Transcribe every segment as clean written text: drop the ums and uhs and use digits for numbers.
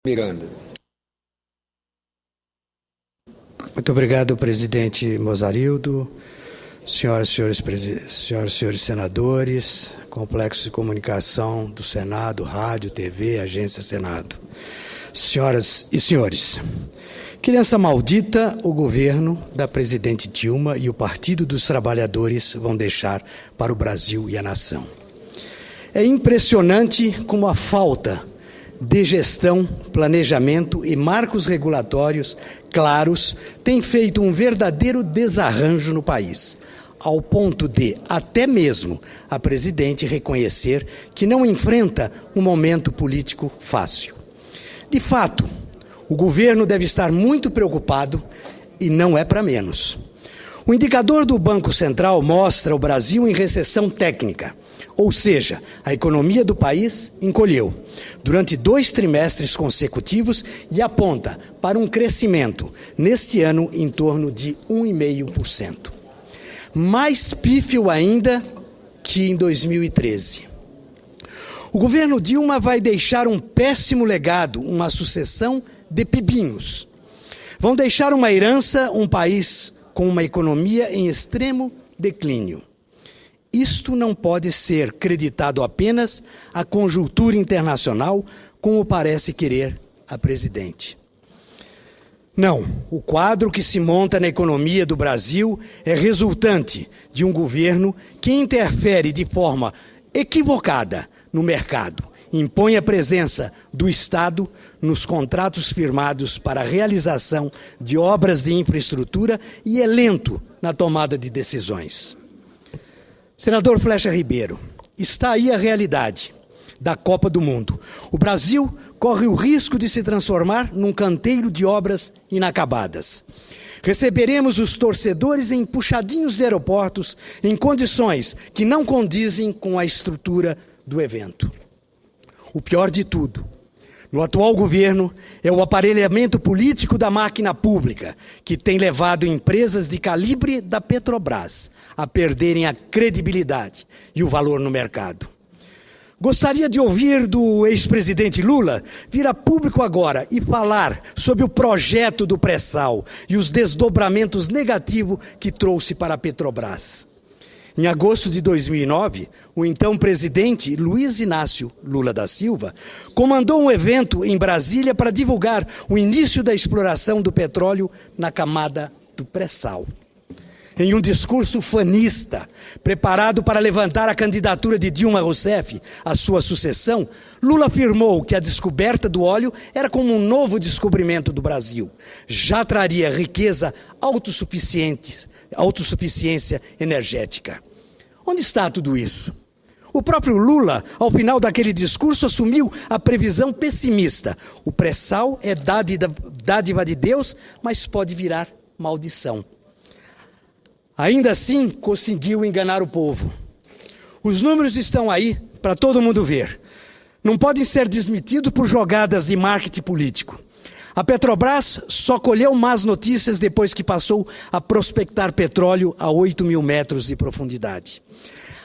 Miranda. Muito obrigado, presidente Mozarildo, senhoras e senhores senadores, complexo de comunicação do Senado, rádio, TV, agência Senado. Senhoras e senhores, criança maldita, o governo da presidente Dilma e o Partido dos Trabalhadores vão deixar para o Brasil e a nação. É impressionante como a falta de gestão, planejamento e marcos regulatórios claros tem feito um verdadeiro desarranjo no país, ao ponto de, até mesmo, a presidente reconhecer que não enfrenta um momento político fácil. De fato, o governo deve estar muito preocupado e não é para menos. O indicador do Banco Central mostra o Brasil em recessão técnica, ou seja, a economia do país encolheu durante 2 trimestres consecutivos e aponta para um crescimento neste ano em torno de 1,5%. Mais pífio ainda que em 2013. O governo Dilma vai deixar um péssimo legado, uma sucessão de pibinhos. Vão deixar uma herança, um país com uma economia em extremo declínio. Isto não pode ser creditado apenas à conjuntura internacional, como parece querer a presidente. Não, o quadro que se monta na economia do Brasil é resultante de um governo que interfere de forma equivocada no mercado, impõe a presença do Estado nos contratos firmados para a realização de obras de infraestrutura e é lento na tomada de decisões. Senador Flecha Ribeiro, está aí a realidade da Copa do Mundo. O Brasil corre o risco de se transformar num canteiro de obras inacabadas. Receberemos os torcedores em puxadinhos de aeroportos em condições que não condizem com a estrutura do evento. O pior de tudo, no atual governo, é o aparelhamento político da máquina pública, que tem levado empresas de calibre da Petrobras a perderem a credibilidade e o valor no mercado. Gostaria de ouvir do ex-presidente Lula vir a público agora e falar sobre o projeto do pré-sal e os desdobramentos negativos que trouxe para a Petrobras. Em agosto de 2009, o então presidente Luiz Inácio Lula da Silva comandou um evento em Brasília para divulgar o início da exploração do petróleo na camada do pré-sal. Em um discurso fanista, preparado para levantar a candidatura de Dilma Rousseff à sua sucessão, Lula afirmou que a descoberta do óleo era como um novo descobrimento do Brasil. Já traria riqueza autossuficiência energética. Onde está tudo isso? O próprio Lula, ao final daquele discurso, assumiu a previsão pessimista. O pré-sal é dádiva de Deus, mas pode virar maldição. Ainda assim, conseguiu enganar o povo. Os números estão aí para todo mundo ver. Não podem ser desmentidos por jogadas de marketing político. A Petrobras só colheu más notícias depois que passou a prospectar petróleo a 8.000 metros de profundidade.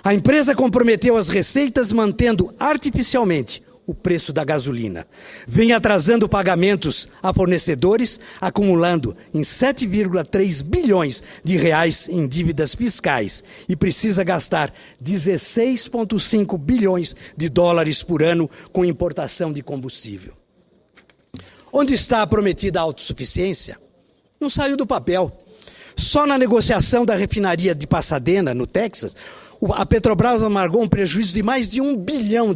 A empresa comprometeu as receitas mantendo artificialmente o preço da gasolina. Vem atrasando pagamentos a fornecedores, acumulando em 7,3 bilhões de reais em dívidas fiscais e precisa gastar 16,5 bilhões de dólares por ano com importação de combustível. Onde está a prometida autossuficiência? Não saiu do papel. Só na negociação da refinaria de Pasadena, no Texas, a Petrobras amargou um prejuízo de mais de $1 bilhão.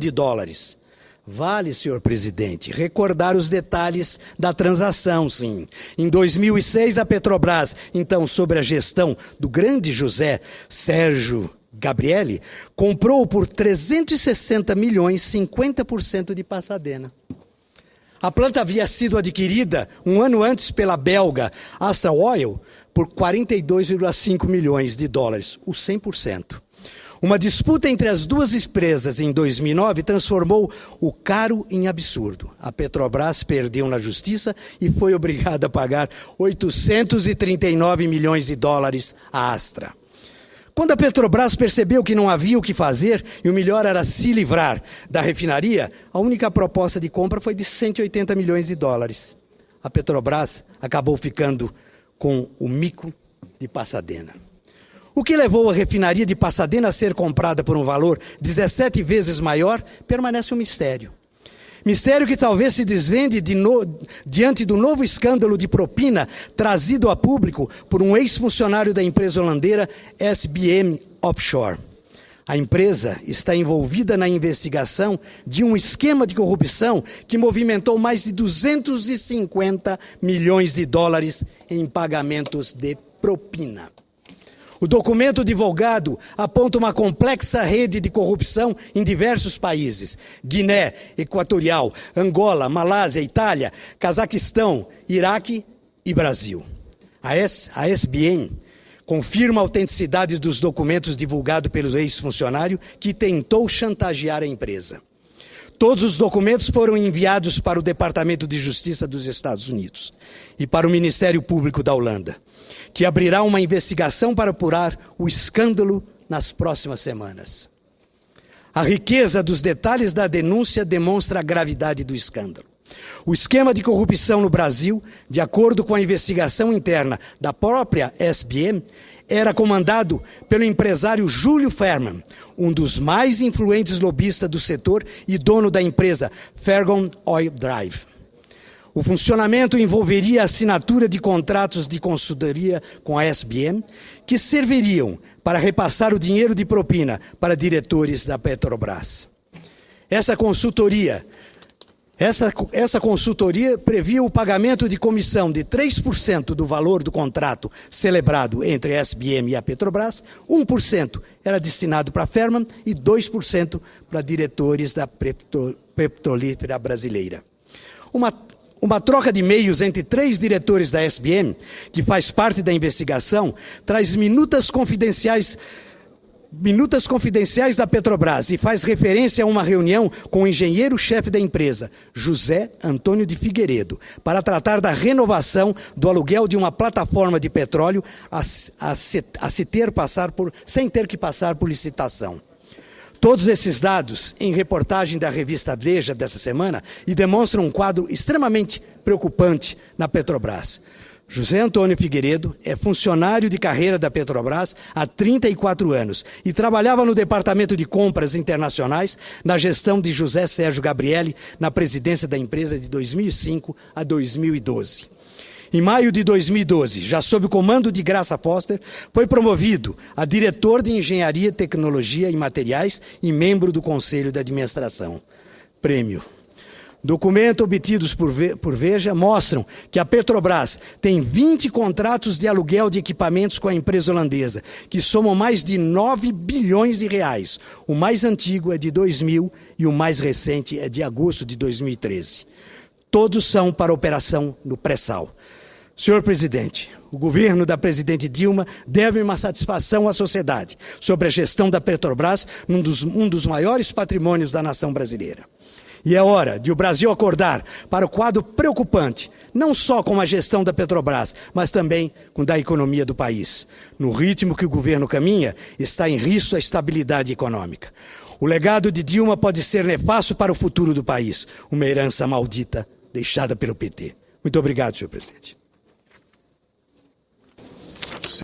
Vale, senhor presidente, recordar os detalhes da transação, sim. Em 2006, a Petrobras, então sob a gestão do grande José Sérgio Gabrielli, comprou por 360 milhões 50% de Pasadena. A planta havia sido adquirida um ano antes pela belga Astra Oil por 42,5 milhões de dólares, os 100%. Uma disputa entre as duas empresas em 2009 transformou o caro em absurdo. A Petrobras perdeu na justiça e foi obrigada a pagar 839 milhões de dólares à Astra. Quando a Petrobras percebeu que não havia o que fazer e o melhor era se livrar da refinaria, a única proposta de compra foi de 180 milhões de dólares. A Petrobras acabou ficando com o mico de Pasadena. O que levou a refinaria de Pasadena a ser comprada por um valor 17 vezes maior permanece um mistério. Mistério que talvez se desvende diante do novo escândalo de propina trazido a público por um ex-funcionário da empresa holandesa SBM Offshore. A empresa está envolvida na investigação de um esquema de corrupção que movimentou mais de 250 milhões de dólares em pagamentos de propina. O documento divulgado aponta uma complexa rede de corrupção em diversos países: Guiné Equatorial, Angola, Malásia, Itália, Cazaquistão, Iraque e Brasil. A SBM confirma a autenticidade dos documentos divulgados pelo ex-funcionário que tentou chantagear a empresa. Todos os documentos foram enviados para o Departamento de Justiça dos Estados Unidos e para o Ministério Público da Holanda, que abrirá uma investigação para apurar o escândalo nas próximas semanas. A riqueza dos detalhes da denúncia demonstra a gravidade do escândalo. O esquema de corrupção no Brasil, de acordo com a investigação interna da própria SBM, era comandado pelo empresário Júlio Ferman, um dos mais influentes lobistas do setor e dono da empresa Fergon Oil Drive. O funcionamento envolveria a assinatura de contratos de consultoria com a SBM, que serviriam para repassar o dinheiro de propina para diretores da Petrobras. Essa consultoria previa o pagamento de comissão de 3% do valor do contrato celebrado entre a SBM e a Petrobras, 1% era destinado para a Ferman e 2% para diretores da petrolífera brasileira. Uma troca de e-mails entre 3 diretores da SBM, que faz parte da investigação, traz minutas confidenciais da Petrobras e faz referência a uma reunião com o engenheiro-chefe da empresa, José Antônio de Figueiredo, para tratar da renovação do aluguel de uma plataforma de petróleo sem ter que passar por licitação. Todos esses dados em reportagem da revista Veja dessa semana e demonstram um quadro extremamente preocupante na Petrobras. José Antônio Figueiredo é funcionário de carreira da Petrobras há 34 anos e trabalhava no Departamento de Compras Internacionais na gestão de José Sérgio Gabrielli na presidência da empresa de 2005 a 2012. Em maio de 2012, já sob o comando de Graça Foster, foi promovido a diretor de Engenharia, Tecnologia e Materiais e membro do Conselho de Administração. Prêmio. Documentos obtidos por Veja mostram que a Petrobras tem 20 contratos de aluguel de equipamentos com a empresa holandesa, que somam mais de 9 bilhões de reais. O mais antigo é de 2000 e o mais recente é de agosto de 2013. Todos são para operação no pré-sal. Senhor presidente, o governo da presidente Dilma deve uma satisfação à sociedade sobre a gestão da Petrobras, um dos maiores patrimônios da nação brasileira. E é hora de o Brasil acordar para o quadro preocupante, não só com a gestão da Petrobras, mas também com da economia do país. No ritmo que o governo caminha, está em risco a estabilidade econômica. O legado de Dilma pode ser nefasto para o futuro do país, uma herança maldita deixada pelo PT. Muito obrigado, senhor presidente.